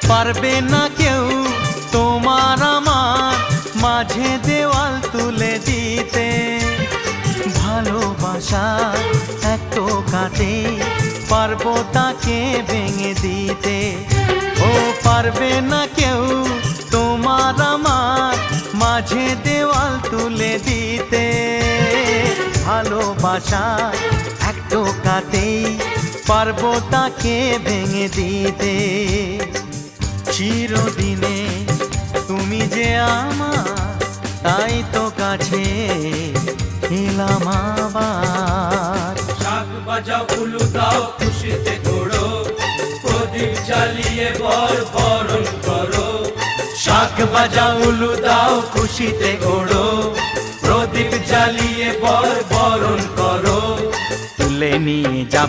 পারবে না কেউ তোমার আমার মাঝে দেওয়াল তুলে দিতে। ভালোবাসা এক টোকাতে পারবো তাকে ভেঙে দিতে। ও পারবে না কেউ তোমার আমার মাঝে দেওয়াল তুলে দিতে। ভালোবাসা এক টোকাতেই পারবো তাকে ভেঙে দিতে। চিরদিনে তুমি যে আমার, তাই তো কাছে এলাম আবার। শাক বাজাও উলু দাও খুশিতে ঘোড়ো, প্রদীপ জ্বালিয়ে বরণ করো। শাক বাজাও উলু দাও খুশিতে ঘোড়ো, প্রদীপ জ্বালিয়ে বরণ করো। তুলে নিয়ে যাব